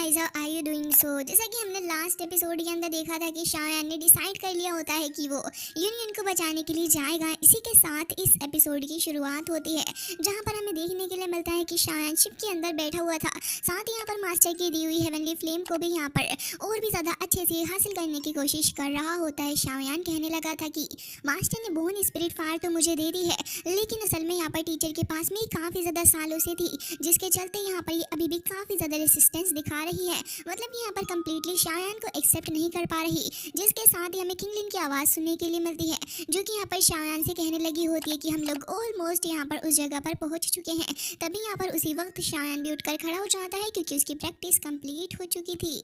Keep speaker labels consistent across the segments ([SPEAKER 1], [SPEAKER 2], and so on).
[SPEAKER 1] Guys, how are you doing? So जैसा कि हमने लास्ट एपिसोड के अंदर देखा था कि शायान ने डिसाइड कर लिया होता है कि वो यूनियन को बचाने के लिए जाएगा। इसी के साथ इस एपिसोड की शुरुआत होती है, जहां पर हमें देखने के लिए मिलता है कि शायान शिप के अंदर बैठा हुआ था। साथ ही यहाँ पर मास्टर की दी हुई हेवनली फ्लेम को भी यहाँ पर और भी ज़्यादा अच्छे से हासिल करने की कोशिश कर रहा होता है। शायान कहने लगा था कि मास्टर ने बोन स्पिरिट फायर तो मुझे दे दी है, लेकिन असल में यहाँ पर टीचर के पास में काफ़ी ज़्यादा सालों से थी, जिसके चलते यहाँ पर ये अभी भी काफ़ी ज़्यादा रेसिस्टेंस दिखा रही है। मतलब यहाँ पर कंप्लीटली शायान को एक्सेप्ट नहीं कर पा रही। जिसके साथ ही हमें किंगलिन की आवाज़ सुनने के लिए मिलती है, जो कि यहाँ पर शायान से कहने लगी होती है कि हम लोग ऑलमोस्ट यहाँ पर उस जगह पर पहुँच चुके हैं। तभी यहाँ पर उसी वक्त शायान भी उठकर खड़ा हो जाता है, क्योंकि उसकी प्रैक्टिस कंप्लीट हो चुकी थी।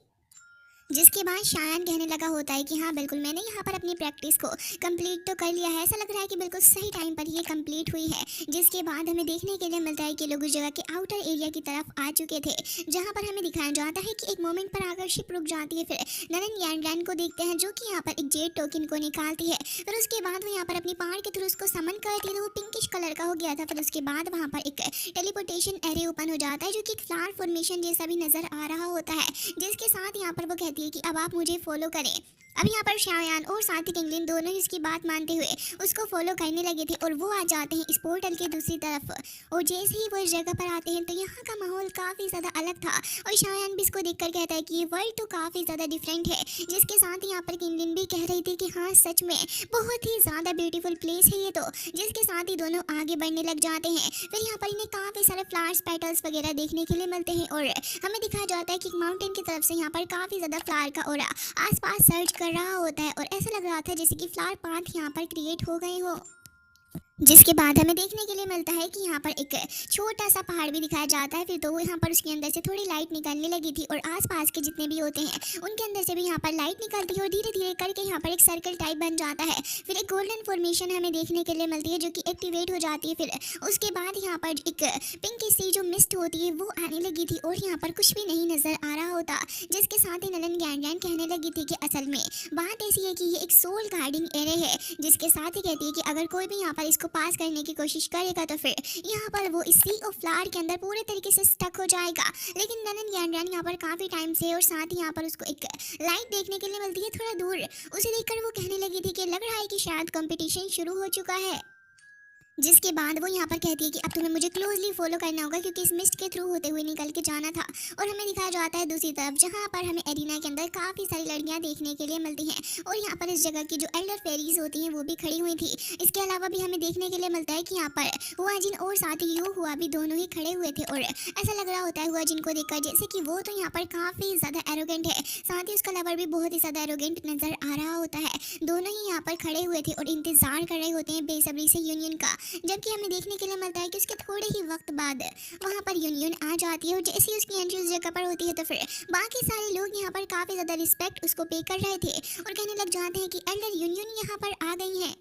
[SPEAKER 1] जिसके बाद शायान कहने लगा होता है कि हाँ बिल्कुल, मैंने यहाँ पर अपनी प्रैक्टिस को कंप्लीट तो कर लिया है। ऐसा लग रहा है कि बिल्कुल सही टाइम पर ये कंप्लीट हुई है। जिसके बाद हमें देखने के लिए मिलता है कि लोग उस जगह के आउटर एरिया की तरफ आ चुके थे, जहाँ पर हमें दिखाया जाता है कि एक मोमेंट पर आकर शिप रुक जाती है। फिर ननन यानरैन को देखते हैं, जो कि यहाँ पर एक जेड टोकन को निकालती है। फिर उसके बाद वो यहाँ पर अपनी पावर के थ्रू उसको समन करती है, तो वो पिंकिश कलर का हो गया था। फिर उसके बाद वहाँ पर एक टेलीपोर्टेशन एरे ओपन हो जाता है, जो कि एक फ्लावर फॉर्मेशन जैसा भी नजर आ रहा होता है। जिसके साथ यहाँ पर वो कहती है कि अब आप मुझे फॉलो करें। अब यहाँ पर शायान और साथ ही किंगलिन दोनों ही इसकी बात मानते हुए उसको फॉलो करने लगे थे, और वो आ जाते हैं इस पोर्टल के दूसरी तरफ। और जैसे ही वो इस जगह पर आते हैं तो यहाँ का माहौल काफ़ी ज़्यादा अलग था, और शायान भी इसको देखकर कहता है कि ये वर्ल्ड तो काफ़ी ज़्यादा डिफरेंट है। जिसके साथ ही यहाँ पर किंगलिन भी कह रही थी कि हाँ सच में बहुत ही ज़्यादा ब्यूटीफुल प्लेस है ये तो। जिसके साथ ही दोनों आगे बढ़ने लग जाते हैं। फिर यहाँ पर इन्हें काफ़ी सारे फ्लावर्स पेटल्स वगैरह देखने के लिए मिलते हैं, और हमें दिखाया जाता है कि माउंटेन की तरफ से यहाँ पर काफ़ी ज़्यादा फ्लावर का ओरा आसपास सर्च कर रहा होता है, और ऐसा लग रहा था जैसे कि फ्लावर पाथ यहाँ पर क्रिएट हो गए हो। जिसके बाद हमें देखने के लिए मिलता है कि यहाँ पर एक छोटा सा पहाड़ भी दिखाया जाता है। फिर तो यहाँ पर उसके अंदर से थोड़ी लाइट निकलने लगी थी, और आसपास के जितने भी होते हैं उनके अंदर से भी यहाँ पर लाइट निकलती है, और धीरे धीरे करके यहाँ पर एक सर्कल टाइप बन जाता है। फिर एक गोल्डन फॉर्मेशन हमें देखने के लिए मिलती है, जो कि एक्टिवेट हो जाती है। फिर उसके बाद यहाँ पर एक पिंक सी जो मिस्ट होती है वो आने लगी थी, और यहाँ पर कुछ भी नहीं नजर आ रहा होता। जिसके साथ ही नलन गैंगैन कहने लगी थी कि असल में बात ऐसी है कि ये एक सोल गार्डिंग एरे है। जिसके साथ ही कहती है कि अगर कोई भी यहाँ पर इसको पास करने की कोशिश करेगा तो फिर यहाँ पर वो इस सी ऑफ फ्लावर के अंदर पूरे तरीके से स्टक हो जाएगा। लेकिन ननन यानरान यहाँ पर काफी टाइम से, और साथ ही यहाँ पर उसको एक लाइट देखने के लिए मिलती है थोड़ा दूर। उसे देखकर वो कहने लगी थी कि लग रहा है कि शायद कंपटीशन शुरू हो चुका है। जिसके बाद वो यहाँ पर कहती है कि अब तुम्हें मुझे क्लोजली फॉलो करना होगा, क्योंकि इस मिस्ट के थ्रू होते हुए निकल के जाना था। और हमें दिखाया जाता है दूसरी तरफ, जहाँ पर हमें एरिना के अंदर काफ़ी सारी लड़कियाँ देखने के लिए मिलती हैं, और यहाँ पर इस जगह की जो एल्डर फेरीज होती हैं वो भी खड़ी हुई थी। इसके अलावा भी हमें देखने के लिए मिलता है कि यहाँ पर हुआजिन और साथ ही यू हुआ भी दोनों ही खड़े हुए थे, और ऐसा लग रहा होता है हुआजिन को देखकर जैसे कि वो तो यहाँ पर काफ़ी ज़्यादा एरोगेंट है, साथ ही उसका लवर भी बहुत ही ज़्यादा एरोगेंट नजर आ रहा होता है। दोनों ही यहाँ पर खड़े हुए थे और इंतजार कर रहे होते हैं बेसब्री से यूनियन का। जबकि हमें देखने के लिए मिलता है कि उसके थोड़े ही वक्त बाद वहाँ पर यूनियन आ जाती है, और जैसे ही उसकी एंट्री उस जगह पर होती है तो फिर बाकी सारे लोग यहाँ पर काफ़ी ज़्यादा रिस्पेक्ट उसको पे कर रहे थे, और कहने लग जाते हैं कि एल्डर यूनियन यहाँ पर आ गई हैं।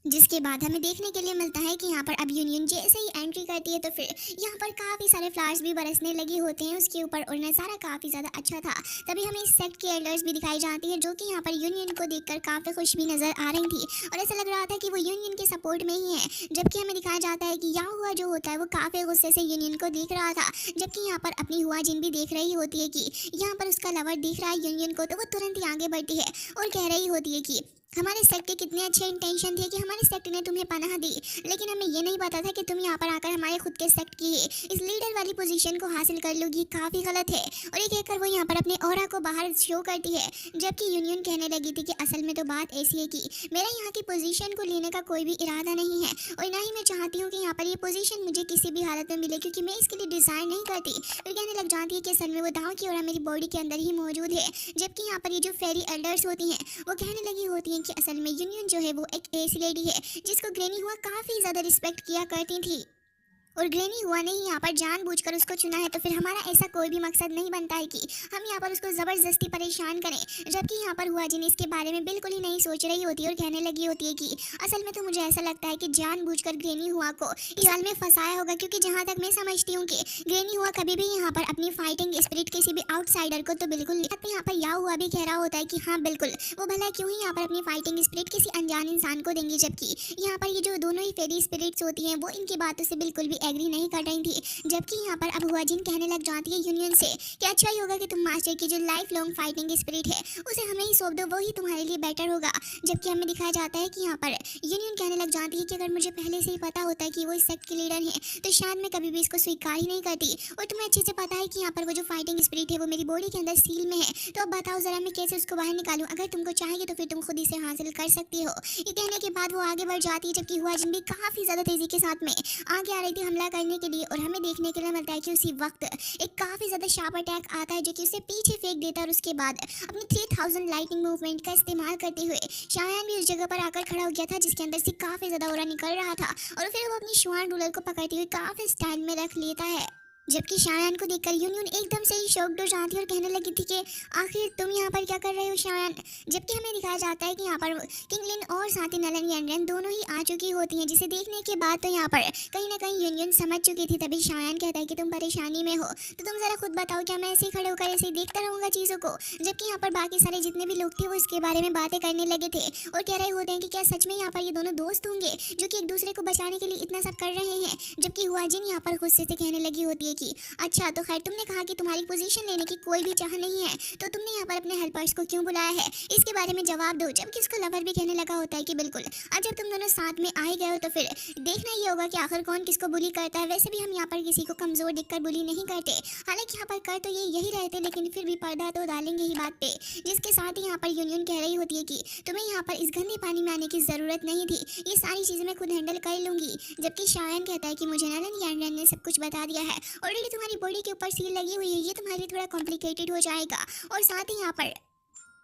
[SPEAKER 1] जिसके बाद हमें देखने के लिए मिलता है कि यहाँ पर अब यूनियन जैसे ही एंट्री करती है तो फिर यहाँ पर काफ़ी सारे फ्लावर्स भी बरसने लगे होते हैं उसके ऊपर, और नज़ारा काफ़ी ज़्यादा अच्छा था। तभी हमें इस सेक्ट के एल्डर्स भी दिखाई जाती है, जो कि यहाँ पर यूनियन को देखकर काफ़ी खुश भी नज़र आ रही थी, और ऐसा लग रहा था कि वो यूनियन के सपोर्ट में ही है। जबकि हमें दिखाया जाता है कि यहाँ हुआ जो होता है वो काफ़ी गुस्से से यूनियन को देख रहा था। जबकि यहाँ पर अपनी हुआ जिन भी देख रही होती है कि यहाँ पर उसका लवर दिख रहा है यूनियन को, तो वो तुरंत ही आगे बढ़ती है और कह रही होती है कि हमारे सेक्ट के कितने अच्छे इंटेंशन थे कि हमारे सेक्ट ने तुम्हें पनाह दी, लेकिन हमें ये नहीं पता था कि तुम यहाँ पर आकर हमारे खुद के सेक्ट की इस लीडर वाली पोजीशन को हासिल कर लोगी। काफ़ी गलत है। और ये कहकर वो यहाँ पर अपने ऑरा को बाहर शो करती है। जबकि यूनियन कहने लगी थी कि असल में तो बात ऐसी है कि मेरा यहाँ की पोजीशन को लेने का कोई भी इरादा नहीं है, और ना ही मैं चाहती हूँ कि यहाँ पर ये पोजीशन मुझे किसी भी हालत में मिले, क्योंकि मैं इसके लिए डिज़ाइन नहीं करती। फिर कहने लग जाती है कि असल में वो दाव की ओरा मेरी बॉडी के अंदर ही मौजूद है। जबकि यहाँ पर ये जो फेरी एल्डर्स होती हैं वो कहने लगी होती हैं कि असल में यूनियन जो है वो एक ऐसी लेडी है जिसको ग्रैनी हुआ काफ़ी ज़्यादा रिस्पेक्ट किया करती थी, और ग्रैनी हुआ ने ही यहाँ पर जानबूझकर उसको चुना है। तो फिर हमारा ऐसा कोई भी मकसद नहीं बनता है कि हम यहाँ पर उसको ज़बरदस्ती परेशान करें। जबकि यहाँ पर हुआ जिन इसके बारे में बिल्कुल ही नहीं सोच रही होती, और कहने लगी होती है कि असल में तो मुझे ऐसा लगता है कि जानबूझकर ग्रैनी हुआ को इस जाल में फंसाया होगा, क्योंकि जहाँ तक मैं समझती हूँ कि ग्रैनी हुआ कभी भी यहाँ पर अपनी फाइटिंग स्पिरिट किसी भी आउटसाइडर को तो बिल्कुल नहीं। यहाँ पर या हुआ भी कह रहा होता है कि हाँ बिल्कुल, वो भला क्यों ही यहाँ पर अपनी फाइटिंग स्पिरिट किसी अनजान इंसान को देंगी, जबकि यहाँ पर ये जो दोनों ही फेरी स्पिरिट्स होती हैं वो इनकी बातों से बिल्कुल भी एग्री नहीं कर रही थी, जबकि यहाँ पर अब हुआ जिन कहने लग जाती है यूनियन से कि अच्छा ही होगा कि तुम मास्टर की जो लाइफ लॉन्ग फाइटिंग स्पिरिट है उसे हमें ही सौंप दो, वो ही तुम्हारे लिए बेटर होगा। जबकि हमें दिखाया जाता है कि यहाँ पर यूनियन कहने लग जाती है कि अगर मुझे पहले से ही पता होता है कि वो इस सेक्ट के लीडर हैं तो शायद मैं कभी भी इसको स्वीकार ही नहीं करती। और तुम्हें अच्छे से पता है कि यहाँ पर वो जो फाइटिंग स्पिरिट है वो मेरी बॉडी के अंदर सील में है, तो अब बताओ जरा मैं कैसे उसको बाहर निकालूं। अगर तुमको चाहिए तो फिर तुम खुद इसे हासिल कर सकती हो। ये कहने के बाद वो आगे बढ़ जाती है, जबकि हुआ जिन भी काफी ज्यादा तेजी के साथ में आगे आ रही थी हमला करने के लिए। और हमें देखने के लिए मिलता है कि उसी वक्त एक काफी ज्यादा शार्प अटैक आता है जो कि उसे पीछे फेंक देता है। और उसके बाद अपनी 3000 लाइटिंग मूवमेंट का इस्तेमाल करते हुए शायान भी उस जगह पर आकर खड़ा हो गया था जिसके अंदर से काफी ज्यादा ऑरा निकल रहा था। और फिर वो अपनी श्वान रूलर को पकड़ते हुए काफी स्टाइल में रख लेता है, जबकि शायान को देखकर यूनियन एकदम से ही शॉक्ड हो जाती है और कहने लगी थी कि आखिर तुम यहाँ पर क्या कर रहे हो शायान। जबकि हमें दिखाया जाता है कि यहाँ पर किंगलिन और साथ ही नलन यंडन दोनों ही आ चुकी होती हैं, जिसे देखने के बाद तो यहाँ पर कहीं ना कहीं यूनियन समझ चुकी थी। तभी शायान कहता है कि तुम परेशानी में हो तो तुम जरा खुद बताओ, क्या मैं ऐसे ही खड़े होकर ऐसे ही देखता रहूंगा चीज़ों को। जबकि यहाँ पर बाकी सारे जितने भी लोग थे वो इसके बारे में बातें करने लगे थे और कह रहे होते हैं कि क्या सच में यहाँ पर ये दोनों दोस्त होंगे जो कि एक दूसरे को बचाने के लिए इतना सब कर रहे हैं। जबकि हुआ जिन यहाँ पर गुस्से से कहने लगी होती है कि अच्छा तो खैर तुमने कहा कि तुम्हारी पोजीशन लेने की कोई भी चाह नहीं है, तो तुमने यहाँ पर अपने हेल्पर्स को क्यों बुलाया है, इसके बारे में जवाब दो। जबकि उसका लवर भी कहने लगा होता है कि बिल्कुल, अब जब तुम दोनों साथ में आए गए हो तो फिर देखना ये होगा कि आखिर कौन किसको बुली करता है। वैसे भी हम यहाँ पर किसी को कमजोर दिखकर बुली नहीं करते, हालांकि यहाँ पर कर तो ये यही रहते, लेकिन फिर भी पर्दा तो डालेंगे ही बात पे। जिसके साथ ही यहाँ पर यूनियन कह रही होती है कि तुम्हें यहाँ पर इस गंदे पानी में आने की जरूरत नहीं थी, ये सारी चीजें मैं खुद हैंडल कर लूंगी। जबकि शायान कहता है कि मुझे नलन यंडन ने सब कुछ बता दिया है, ऑलरेडी तुम्हारी बॉडी के ऊपर सील लगी हुई है, ये तुम्हारे लिए थोड़ा कॉम्प्लिकेटेड हो जाएगा। और साथ ही यहाँ पर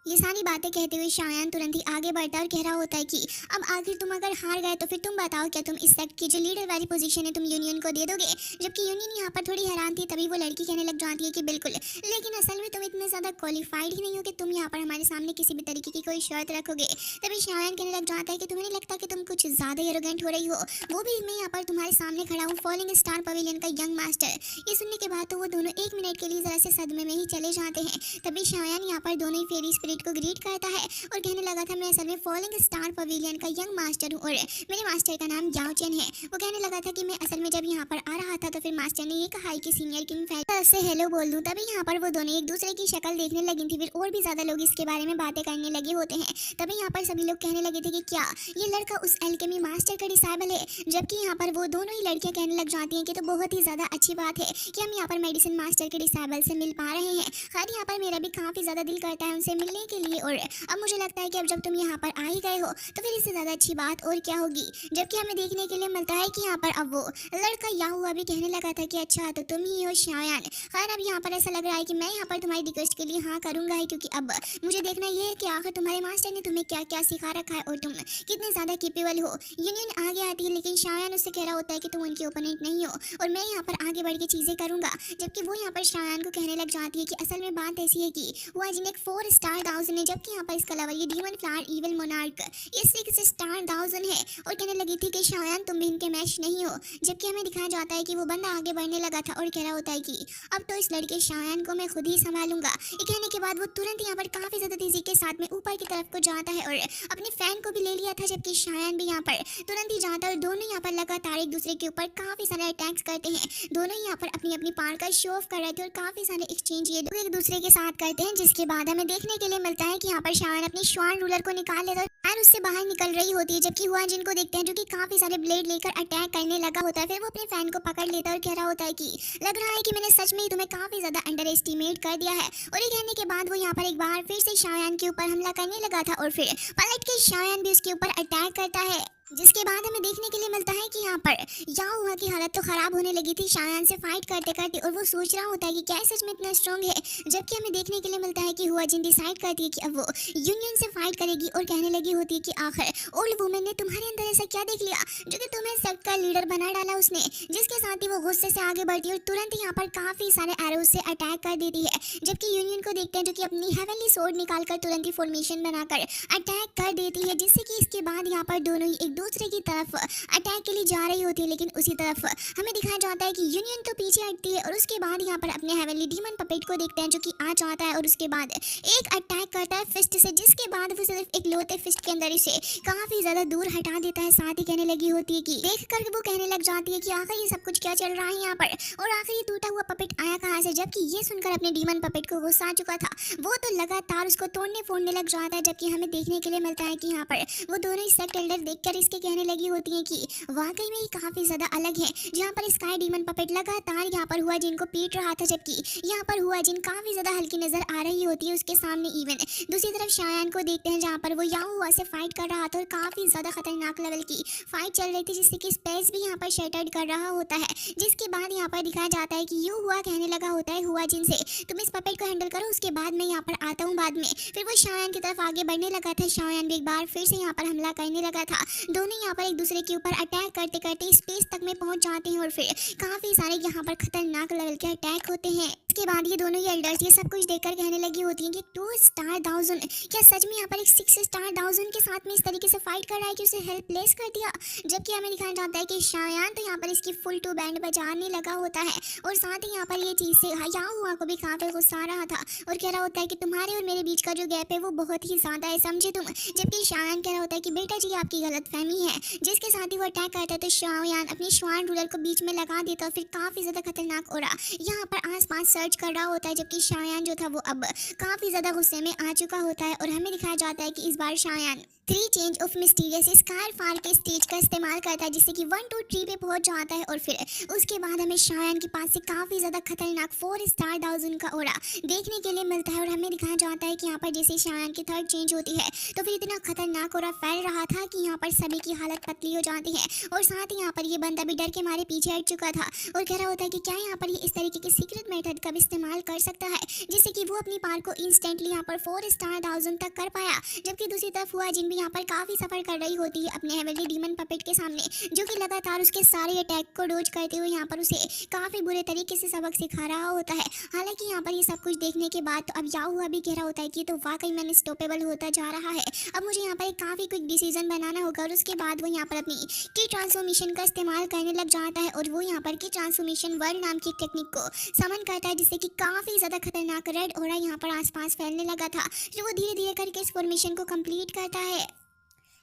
[SPEAKER 1] ये सारी बातें कहते हुए शायान तुरंत ही आगे बढ़ता है और कह रहा होता है कि अब आखिर तुम अगर हार गए तो फिर तुम बताओ, क्या तुम इस सेक्ट की जो लीडर वाली पोजीशन है तुम यूनियन को दे दोगे। जबकि यूनियन यहाँ पर थोड़ी हैरान थी, तभी वो लड़की कहने लग जाती है कि बिल्कुल, लेकिन असल में तुम इतने ज़्यादा क्वालिफाइड ही नहीं हो कि तुम यहाँ पर हमारे सामने किसी भी तरीके की कोई शर्त रखोगे। तभी शायान कहने लग जाता है कि तुम्हें नहीं लगता कि तुम कुछ ज़्यादा एरोगेंट हो रही हो, वो भी मैं यहाँ पर तुम्हारे सामने खड़ा हूँ, फॉलिंग स्टार पवेलियन का यंग मास्टर। ये सुनने के बाद तो वो दोनों 1 मिनट के लिए ज़रा से सदमे में ही चले जाते हैं। तभी शायान यहाँ पर दोनों ही फेरी स्पिरिट को ग्रीट करता है और कहने लगा था मैं असल में फॉलिंग स्टार पवेलियन का यंग मास्टर हूँ और मेरे मास्टर का नाम याओ चेन है। वो कहने लगा था कि मैं असल में जब यहाँ पर आ रहा था तो फिर मास्टर ने ये कहा कि सीनियर किंग फैक्टर से हेलो बोल दूं। तभी यहाँ पर वो दोनों एक दूसरे की शक्ल देखने लगी थी, फिर और भी ज्यादा लोग इसके बारे में बातें करने लगे होते हैं। तभी यहाँ पर सभी लोग कहने लगे थे कि क्या ये लड़का उस एल्केमी मास्टर का डिसाइबल है। जबकि यहाँ पर वो दोनों ही लड़कियां कहने लग जाती हैं कि तो बहुत ही ज्यादा अच्छी बात है कि हम यहाँ पर मेडिसिन मास्टर के डिसाइबल से मिल पा रहे हैं। खैर यहाँ पर मेरा भी काफी ज्यादा दिल करता है उनसे मिलने के लिए, और अब मुझे लगता है कि अब जब तुम यहाँ पर आ ही गए हो तो फिर इससे ज़्यादा अच्छी बात और क्या होगी। जबकि हमें देखने के लिए मिलता है कि यहाँ पर अब वो लड़का याहुआ भी कहने लगा था कि अच्छा तो तुम ही हो शायान। खैर अब यहाँ पर ऐसा लग रहा है कि मैं यहाँ पर तुम्हारी रिक्वेस्ट के लिए हाँ करूँगा ही, क्योंकि अब मुझे देखना ये है कि आखिर तुम्हारे मास्टर ने तुम्हें क्या क्या सिखा रखा है और तुम कितने ज़्यादा केपेबल हो। यूनियन आगे आती है लेकिन शायान उससे कह रहा होता है कि तुम उनके ओपोनेंट नहीं हो और मैं यहाँ पर आगे बढ़ के चीज़ें करूँगा। जबकि वो यहाँ पर शायान को कहने लग जाती है कि असल में बात ऐसी है कि वो अजिनेक 4 स्टार 1000 है, जबकि यहाँ पर इसका लवर ये डीमन फ्लावर इविल मोनार्क ये 6 स्टार 1000 है। और कहने लगी थी कि शायान तुम भी इनके मैच नहीं हो। जबकि हमें दिखाया जाता है कि वो बंदा आगे बढ़ने लगा था और कह रहा होता है कि अब तो इस लड़के शायान को मैं खुद ही संभालूंगा। ये कहने के बाद वो तुरंत यहाँ पर काफी ज्यादा तेजी के साथ में ऊपर की तरफ को जाता है और अपने फैन को भी ले लिया था। जबकि शायान भी यहाँ पर तुरंत ही जाता है और दोनों यहाँ पर लगातार एक दूसरे के ऊपर काफी सारे अटैक्स करते हैं। दोनों यहाँ पर अपनी अपनी पावर का शो ऑफ कर रहे थे और काफी सारे एक्सचेंज ये एक दूसरे के साथ करते हैं। जिसके बाद हमें देखने के लिए मिलता है कि यहाँ पर शायान अपनी श्वान रूलर को निकाल लेता है और उससे बाहर निकल रही होती है। जबकि हुआ जिनको देखते हैं जो कि काफी सारे ब्लेड लेकर अटैक करने लगा होता है, फिर वो अपने फैन को पकड़ लेता है और कह रहा होता है कि लग रहा है कि मैंने सच में ही तुम्हें काफी ज्यादा अंडर एस्टिमेट कर दिया है। और ये कहने के बाद वो यहाँ पर एक बार फिर से शायान के ऊपर हमला करने लगा था और फिर पलट के शायान भी उसके ऊपर अटैक करता है। जिसके बाद हमें देखने के लिए मिलता है कि यहाँ पर याहुआ की हालत तो खराब होने लगी थी शायान से फाइट करते करते और वो सोच रहा होता है कि क्या सच में इतना स्ट्रॉन्ग है। जबकि हमें देखने के लिए मिलता है कि हुआ जिन डिसाइड करती है कि अब वो यूनियन से फाइट करेगी और कहने लगी होती है कि आखिर ओल्ड वुमेन ने तुम्हारे अंदर ऐसा क्या देख लिया जो कि तुम्हें सेक्ट का लीडर बना डाला उसने। जिसके साथ ही वो गुस्से से आगे बढ़ती है और तुरंत यहाँ पर काफी सारे एरोज से अटैक कर देती है। जबकि यूनियन को देखते हैं जो कि अपनी हेवनली सोर्ड निकालकर तुरंत ही फॉर्मेशन बनाकर अटैक कर देती है, जिससे कि इसके बाद यहाँ पर दोनों ही एक दूसरे की तरफ अटैक के लिए जा रही होती है, लेकिन उसी तरफ हमें दिखाया जाता है कि यूनियन तो पीछे हटती है और उसके बाद यहाँ पर अपने हेवनली डीमन पपेट को देखते हैं जो कि आ जाता है और उसके बाद एक अटैक करता है फिस्ट से, जिसके बाद वो सिर्फ एक लोते फिस्ट के अंदर इसे काफी ज्यादा दूर हटा देता है। साथ ही कहने लगी होती है कि देख कर वो कहने लग जाती है कि आखिर ये सब कुछ क्या चल रहा है यहाँ पर, और आखिर ये टूटा हुआ पपेट आया कहाँ से। जबकि ये सुनकर अपने डीमन पपेट को गुस्सा आ चुका था, वो तो लगातार उसको तोड़ने फोड़ने लग जाता है। जबकि हमें देखने के लिए मिलता है कि यहाँ पर वो दोनों सेक्ट एल्डर देखकर इसके कहने लगी होती है कि वाकई में ये काफी ज्यादा अलग है। जहाँ पर स्काई डीमन पपेट लगातार यहाँ पर हुआ जिनको पीट रहा था, जबकि यहाँ पर हुआ जिन काफी ज्यादा हल्की नजर आ रही होती है उसके सामने। इवन दूसरी तरफ शायान को देखते हैं जहाँ पर वो याओ हुआ से फाइट कर रहा था और काफी ज्यादा खतरनाक लेवल की फाइट चल रही थी, जिससे कि स्पेस भी यहाँ पर शटर्ड कर रहा होता है। जिसके बाद यहाँ पर दिखाया जाता है कि यू हुआ कहने लगा होता है हुआ जिनसे तुम इस पपेट को हैंडल करो, उसके बाद मैं यहाँ पर आता हूँ बाद में। फिर वो शायान की तरफ आगे बढ़ने लगा था, शायान भी एक बार फिर से यहाँ पर हमला करने लगा था। दोनों यहाँ पर एक दूसरे के ऊपर अटैक करते करते स्पेस तक में पहुंच जाते हैं और फिर काफी सारे यहाँ पर खतरनाक लेवल के अटैक होते हैं। इसके बाद ये दोनों ये एल्डर्स ये सब कुछ देखकर कहने लगी होती हैं कि 2 स्टार डाउजन क्या सच में यहाँ पर एक 6 स्टार डाउजन के साथ में इस तरीके से फाइट कर रहा है कि उसे हेल्पलेस कर दिया। जबकि हमें दिखाया जाता है कि शायान तो यहाँ पर इसकी फुल टू बैंड बजाने लगा होता है और साथ ही यहाँ पर ये चीज से याओ हुआ को भी काफी गुस्सा आ रहा था और कह रहा होता है कि तुम्हारे और मेरे बीच का जो गैप है वो बहुत ही ज्यादा है, समझे तुम। जबकि शायान कह रहा होता है कि बेटा जी आपकी गलतफहमी है। जिसके साथ ही वो अटैक करता है तो शायान अपनी श्वान रूलर को बीच में लगा देता है, फिर काफी ज्यादा खतरनाक ओरा यहाँ पर आसपास सर्च कर रहा होता है। जबकि शायान जो था वो अब काफी ज्यादा गुस्से में आ चुका होता है और हमें दिखाया जाता है कि इस बार शायान 3 चेंज ऑफ मिस्टीरियस स्कार फार के स्टेज का इस्तेमाल करता है, जिससे कि 1 2 3 पे पहुंच जाता है और फिर उसके बाद हमें शायान के पास से काफी ज्यादा खतरनाक 4 स्टार डाउजन का ओरा देखने के लिए मिलता है। और हमें दिखाया जाता है कि यहाँ पर जैसे शायान की 3rd चेंज होती है तो फिर इतना खतरनाक ओरा फैल रहा था कि यहाँ पर सभी की हालत पतली हो जाती है और साथ ही यहाँ पर ये बंदा भी डर के मारे पीछे हट चुका था और कह रहा होता है कि क्या यहाँ पर ये इस तरीके के सीक्रेट मेथड का भी इस्तेमाल कर सकता है जिससे कि वो अपनी पार को इंस्टेंटली यहाँ पर 4 स्टार डाउजन तक कर पाया। जबकि दूसरी तरफ हुआ जिन भी यहाँ पर काफी सफर कर रही होती है अपने हेवनली डीमन पपेट के सामने, जो कि लगातार उसके सारे अटैक को डोज करते हुए यहाँ पर उसे काफी बुरे तरीके से सबक सिखा रहा होता है। हालांकि यहाँ पर ये सब कुछ देखने के बाद तो अब याओ हुआ भी कह रहा होता है कि तो वाकई में अनस्टॉपेबल होता जा रहा है। अब मुझे यहाँ पर एक काफी क्विक डिसीजन बनाना होगा और उसके बाद वो यहाँ पर अपनी की ट्रांसफॉर्मेशन का इस्तेमाल करने लग जाता है और वो यहाँ पर की ट्रांसफॉर्मेशन वर्ल्ड नाम की टेक्निक को समन करता है, जिससे कि काफी ज्यादा खतरनाक रेड ओरा यहाँ पर आसपास फैलने लगा था। फिर वो धीरे धीरे करके इस फॉर्मेशन को कंप्लीट करता है,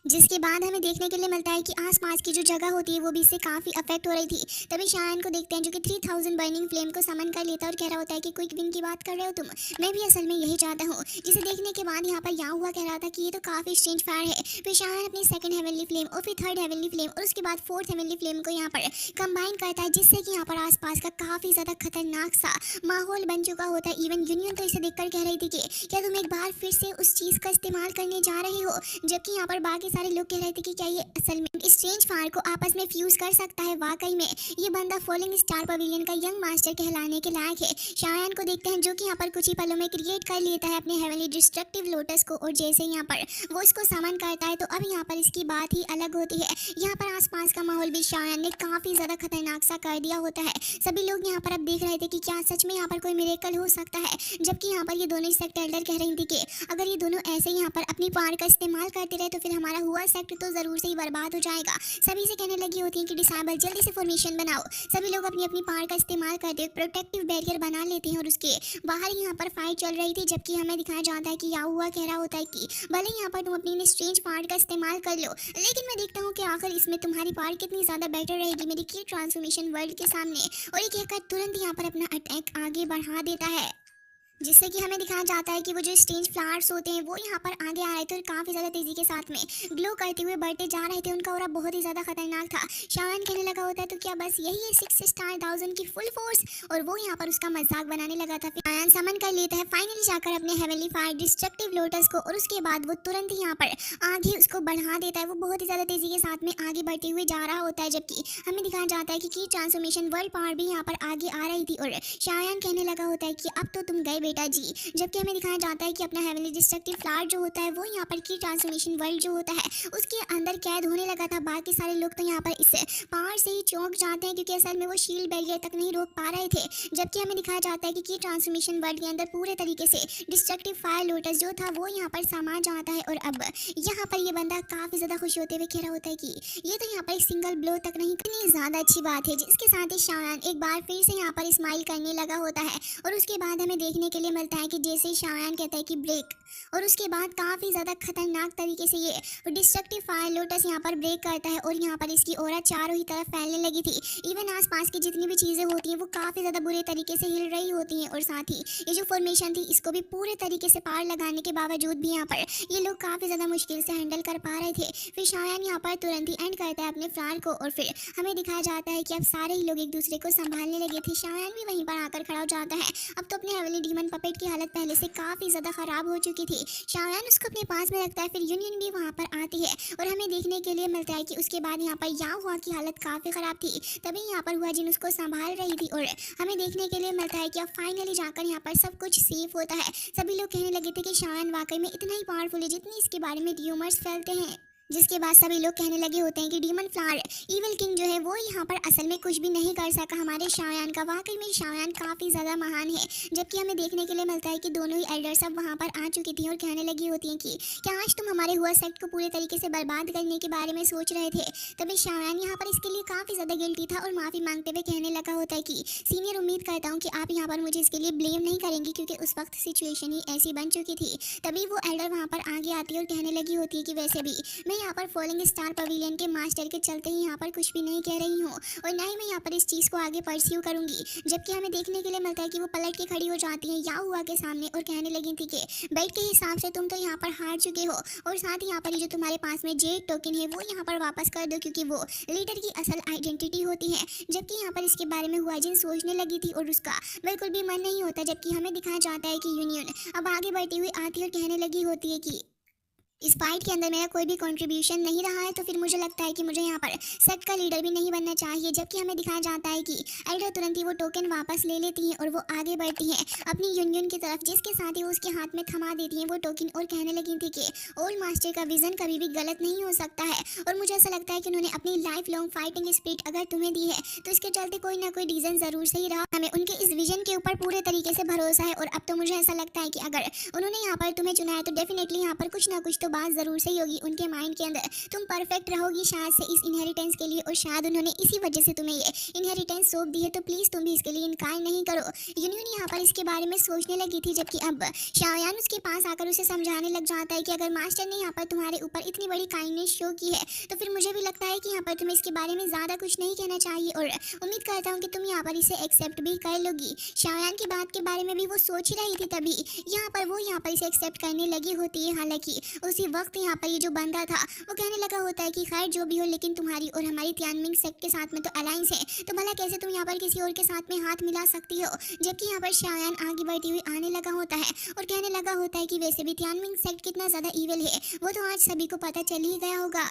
[SPEAKER 1] जिसके बाद हमें देखने के लिए मिलता है कि आसपास की जो जगह होती है वो भी इससे काफ़ी अफेक्ट हो रही थी। तभी शायान को देखते हैं जो कि 3000 बर्निंग फ्लेम को समन कर लेता है और कह रहा होता है कि क्विक विन की बात कर रहे हो तुम, मैं भी असल में यही चाहता हूँ। जिसे देखने के बाद यहाँ पर याओ हुआ कह रहा था कि ये तो काफ़ी स्ट्रेंज फायर है। फिर शायान अपनी 2nd हेवनली फ्लेम और फिर 3rd हेवनली फ्लेम और उसके बाद 4th हेवनली फ्लेम को यहाँ पर कंबाइन करता है, जिससे कि यहाँ पर आसपास का काफ़ी ज़्यादा खतरनाक सा माहौल बन चुका होता है। इवन यूनियन तो इसे देखकर कह रही थी कि क्या तुम एक बार फिर से उस चीज़ का इस्तेमाल करने जा रहे हो, जबकि यहाँ पर बाकी सारे लोग कह रहे थे कि क्या ये असल में स्ट्रेंज फायर को आपस में फ्यूज कर सकता है। वाकई में ये बंदा फॉलिंग स्टार पवेलियन का यंग मास्टर कहलाने के लायक है। शायान को देखते हैं जो कि यहाँ पर कुछ ही पलों में क्रिएट कर लेता है अपने हेवनली डिस्ट्रक्टिव लोटस को और जैसे यहाँ पर वो इसको समन करता है तो अब यहाँ पर इसकी बात ही अलग होती है। यहाँ पर आसपास का माहौल भी शायान ने काफी ज्यादा खतरनाक सा कर दिया होता है। सभी लोग यहाँ पर अब देख रहे थे कि क्या सच में यहाँ पर कोई मिरेकल हो सकता है, जबकि यहाँ पर ये दोनों सेक्ट एल्डर कह रही थी कि अगर ये दोनों ऐसे यहाँ पर अपनी पावर का इस्तेमाल करते रहे तो फिर हमारा हुआ सेक्ट तो जरूर से ही बर्बाद हो जाएगा। सभी से कहने लगी होती है कि डिसेबल जल्दी से फॉर्मेशन बनाओ। सभी लोग अपनी अपनी पावर का इस्तेमाल करते हुए प्रोटेक्टिव बैरियर बना लेते हैं और उसके बाहर यहाँ पर फाइट चल रही थी। जबकि हमें दिखाया जाता है कि याओ हुआ कह रहा होता है कि भले यहाँ पर तुम अपनी स्ट्रेंज पावर का इस्तेमाल कर लो, लेकिन मैं देखता हूँ कि आखिर इसमें तुम्हारी पावर कितनी ज्यादा बेटर रहेगी मेरी की ट्रांसफॉर्मेशन वर्ल्ड के सामने। और ये कहकर तुरंत यहाँ पर अपना अटैक आगे बढ़ा देता है, जिससे कि हमें दिखाया जाता है कि वो जो स्ट्रेंज फ्लावर्स होते हैं वो यहाँ पर आगे आ रहे थे और काफ़ी ज़्यादा तेज़ी के साथ में ग्लो करते हुए बढ़ते जा रहे थे। उनका ऑरा बहुत ही ज़्यादा खतरनाक था। शायान कहने लगा होता है तो क्या बस यही है 6 स्टार डाउजन की फुल फोर्स, और वो यहाँ पर उसका मजाक बनाने लगा था। फिर शायान समन कर लेता है फाइनली जाकर अपने हेवनली फायर डिस्ट्रक्टिव लोटस को और उसके बाद वो तुरंत ही यहाँ पर आगे उसको बढ़ा देता है। वो बहुत ही ज़्यादा तेज़ी के साथ में आगे बढ़ते हुए जा रहा होता है, जबकि हमें दिखाया जाता है कि ट्रांसफॉर्मेशन वर्ल्ड पावर भी यहाँ पर आगे आ रही थी और शायान कहने लगा होता है कि अब तो तुम गए बेटा जी। जबकि हमें दिखाया जाता है कि अपना हेवनली डिस्ट्रक्टिव फ्लावर जो होता है वो यहाँ पर की ट्रांसफॉर्मेशन वर्ल्ड जो होता है उसके अंदर कैद होने लगा था। बाकी सारे लोग तो यहाँ पर इस पावर से ही चौंक जाते हैं क्योंकि असल में वो शील्ड बैरियर तक नहीं रोक पा रहे थे। जबकि हमें दिखाया जाता है कि की ट्रांसफॉर्मेशन वर्ल्ड के अंदर पूरे तरीके से डिस्ट्रक्टिव फायर लोटस जो था वो यहाँ पर समा जाता है। और अब यहाँ पर ये बंदा काफी ज्यादा खुश होते हुए कह रहा होता है कि ये तो यहाँ पर एक सिंगल ब्लो तक नहीं, कितनी ज्यादा अच्छी बात है। जिसके साथ ही शायान एक बार फिर से यहाँ पर स्माइल करने लगा होता है और उसके बाद हमें देखने के लिए मिलता है कि जैसे शायान कहता है कि ब्रेक, और उसके बाद काफी ज्यादा खतरनाक तरीके से ये डिस्ट्रक्टिव फायर लोटस यहाँ पर ब्रेक करता है और यहाँ पर इसकी ऑरा चारों ही तरफ फैलने लगी थी। इवन आसपास की जितनी भी चीजें होती हैं वो काफी ज्यादा बुरे तरीके से हिल रही होती हैं और साथ ही ये जो फॉर्मेशन थी इसको भी पूरे तरीके से पार लगाने के बावजूद भी यहाँ पर ये लोग काफी ज्यादा मुश्किल से हैंडल कर पा रहे थे। फिर शायान यहाँ पर तुरंत ही एंड करता है अपने फ्लावर को और फिर हमें दिखाया जाता है कि अब सारे ही लोग एक दूसरे को संभालने लगे थे। शायान भी वहीं पर आकर खड़ा हो जाता है। अब तो अपने हेवनली डीमन पपेट की हालत पहले से काफी ज्यादा खराब हो चुकी थी। शायान उसको अपने पास में रखता है। फिर यूनियन भी वहाँ पर आती है और हमें देखने के लिए मिलता है कि उसके बाद यहाँ पर या हुआ की हालत काफी खराब थी। तभी यहाँ पर हुआ जिन उसको संभाल रही थी और हमें देखने के लिए मिलता है कि अब फाइनली जाकर यहाँ पर सब कुछ सेफ होता है। सभी लोग कहने लगे थे कि शायान वाकई में इतना ही पावरफुल है जितनी इसके बारे में र्यूमर्स फैलते हैं। जिसके बाद सभी लोग कहने लगे होते हैं कि डीमन फ्लावर इविल किंग जो है वो यहाँ पर असल में कुछ भी नहीं कर सका हमारे शायान का। वाकई में शायान काफ़ी ज़्यादा महान है। जबकि हमें देखने के लिए मिलता है कि दोनों ही एल्डर्स अब वहाँ पर आ चुकी थी और कहने लगी होती हैं कि क्या आज तुम हमारे हुआ सेक्ट को पूरे तरीके से बर्बाद करने के बारे में सोच रहे थे। तभी शायान यहाँ पर इसके लिए काफ़ी ज़्यादा गिल्टी था और माफ़ी मांगते हुए कहने लगा होता है कि सीनियर, उम्मीद करता हूँ कि आप यहाँ पर मुझे इसके लिए ब्लेम नहीं करेंगे क्योंकि उस वक्त सिचुएशन ही ऐसी बन चुकी थी। तभी वो एल्डर वहाँ पर आगे आती है और कहने लगी होती है कि वैसे भी मैं यहाँ पर फॉलिंग स्टार पवेलियन के मास्टर के चलते ही यहाँ पर कुछ भी नहीं कह रही हूँ और ना ही मैं यहाँ पर इस चीज़ को आगे परस्यू करूंगी। जबकि हमें देखने के लिए मिलता है कि वो पलट के खड़ी हो जाती है या हुआ के सामने और कहने लगी थी कि बेट के हिसाब से तुम तो यहाँ पर हार चुके हो और साथ ही यहाँ पर जो तुम्हारे पास में जेड टोकन है वो यहाँ पर वापस कर दो क्योंकि वो लीडर की असल आइडेंटिटी होती है। जबकि यहाँ पर इसके बारे में हुआ जिन सोचने लगी थी और उसका बिल्कुल भी मन नहीं होता। जबकि हमें दिखाया जाता है कि यूनियन अब आगे बढ़ती हुई आती और कहने लगी होती है कि इस फाइट के अंदर मेरा कोई भी कंट्रीब्यूशन नहीं रहा है तो फिर मुझे लगता है कि मुझे यहाँ पर सेक्ट का लीडर भी नहीं बनना चाहिए। जबकि हमें दिखाया जाता है कि एल्डर तुरंत ही वो टोकन वापस ले लेती हैं और वो आगे बढ़ती हैं अपनी यूनियन की तरफ, जिसके साथ ही वो उसके हाथ में थमा देती हैं वो टोकन और कहने लगी थी कि ओल्ड मास्टर का विजन कभी भी गलत नहीं हो सकता है। और मुझे ऐसा लगता है कि उन्होंने अपनी लाइफ लॉन्ग फाइटिंग स्पिरिट अगर तुम्हें दी है तो इसके चलते कोई ना कोई रीजन जरूर से ही रहा। हमें उनके इस विजन के ऊपर पूरे तरीके से भरोसा है और अब तो मुझे ऐसा लगता है कि अगर उन्होंने यहाँ पर तुम्हें चुना है तो डेफिनेटली यहाँ पर कुछ ना कुछ तो बात जरूर से ही होगी उनके माइंड के अंदर। तुम परफेक्ट रहोगी शायद से इस इनहेरिटेंस के लिए और शायद उन्होंने इसी वजह से तुम्हें ये इनहेरिटेंस सौंप दी है तो प्लीज तुम भी इसके लिए इनकार नहीं करो। यूनियन यहाँ पर इसके बारे में सोचने लगी थी। जबकि अब शायान उसके पास आकर उसे समझाने लग जाता है कि अगर मास्टर ने यहाँ पर तुम्हारे ऊपर इतनी बड़ी काइंडनेस शो की है तो फिर मुझे भी लगता है कि यहाँ पर तुम्हें इसके बारे में ज्यादा कुछ नहीं कहना चाहिए और उम्मीद करता हूँ कि तुम यहाँ पर इसे एक्सेप्ट भी कर लोगी। शायान की बात के बारे में भी वो सोच ही रही थी तभी यहाँ पर वो यहाँ पर इसे एक्सेप्ट करने लगी होती है। हालांकि उसी वक्त यहाँ पर ये जो बंदा था वो कहने लगा होता है कि खैर जो भी हो लेकिन तुम्हारी और हमारी तियानमिंग सेक्ट के साथ में तो अलायंस है तो भला कैसे तुम यहाँ पर किसी और के साथ में हाथ मिला सकती हो। जबकि यहाँ पर शायान आगे बढ़ती हुई आने लगा होता है और कहने लगा होता है कि वैसे भी तियानमिंग सेक्ट कितना ज्यादा ईविल है वो तो आज सभी को पता चल ही गया होगा।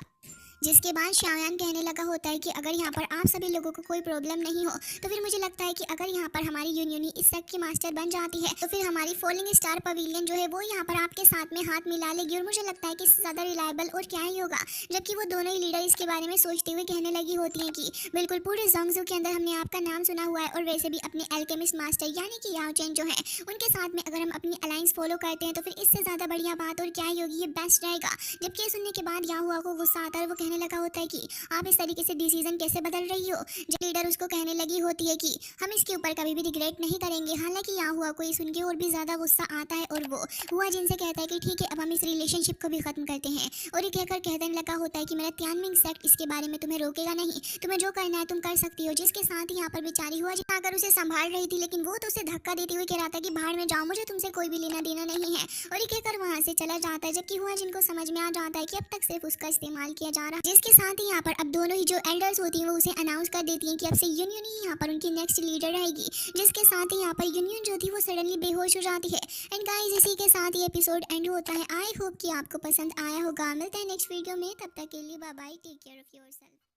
[SPEAKER 1] जिसके बाद शायान कहने लगा होता है कि अगर यहाँ पर आप सभी लोगों को कोई प्रॉब्लम नहीं हो तो फिर मुझे लगता है कि अगर यहाँ पर हमारी यूनियन इस सेक्ट की मास्टर बन जाती है तो फिर हमारी फॉलिंग स्टार पवेलियन जो है वो यहाँ पर आपके साथ में हाथ मिला लेगी और मुझे लगता है कि इससे ज़्यादा रिलायबल और क्या ही होगा। जबकि वो दोनों ही लीडर इसके बारे में सोचते हुए कहने लगी होती हैं कि बिल्कुल पूरे जोंगजू के अंदर हमने आपका नाम सुना हुआ है और वैसे भी अपने एल्केमिस्ट मास्टर यानी कि याओ चेन जो है उनके साथ में अगर हम अपनी अलायंस फॉलो करते हैं तो फिर इससे ज़्यादा बढ़िया बात और क्या ही होगी, ये बेस्ट रहेगा। जबकि ये सुनने के बाद याहुआ को गुस्सा आता है और वो कहने लगा होता है कि आप इस तरीके से डिसीजन कैसे बदल रही हो। जब लीडर उसको कहने लगी होती है कि हम इसके ऊपर कभी भी रिग्रेट नहीं करेंगे। हालांकि यहाँ हुआ कोई सुन के और भी ज्यादा गुस्सा आता है और वो हुआ जिनसे कहता है कि ठीक है अब हम इस रिलेशनशिप को भी खत्म करते हैं और ये कहकर कहने लगा होता है कि मेरा तियानमिंग सेक्ट इसके बारे में तुम्हें रोकेगा नहीं, तुम्हें जो करना है तुम कर सकती हो। जिसके साथ ही यहाँ पर बेचारी हुआ आकर उसे संभाल रही थी लेकिन वो तो उसे धक्का देते हुए कह रहा था कि बाहर में जाओ, मुझे तुमसे कोई भी लेना देना नहीं है और ये कहकर वहां से चला जाता है। जबकि हुआ जिनको समझ में आ जाता है कि अब तक सिर्फ उसका इस्तेमाल किया जा रहा है। जिसके साथ ही यहाँ पर अब दोनों ही जो एल्डर्स होती हैं वो उसे अनाउंस कर देती हैं कि अब से यूनियन ही यहाँ पर उनकी नेक्स्ट लीडर रहेगी। जिसके साथ ही यहाँ पर यूनियन जो थी वो सडनली बेहोश हो जाती है। एंड गाइस इसी के साथ ही एपिसोड एंड होता है। आई होप कि आपको पसंद आया होगा। मिलते हैं नेक्स्ट वीडियो में, तब तक के लिए bye bye, take care of yourself.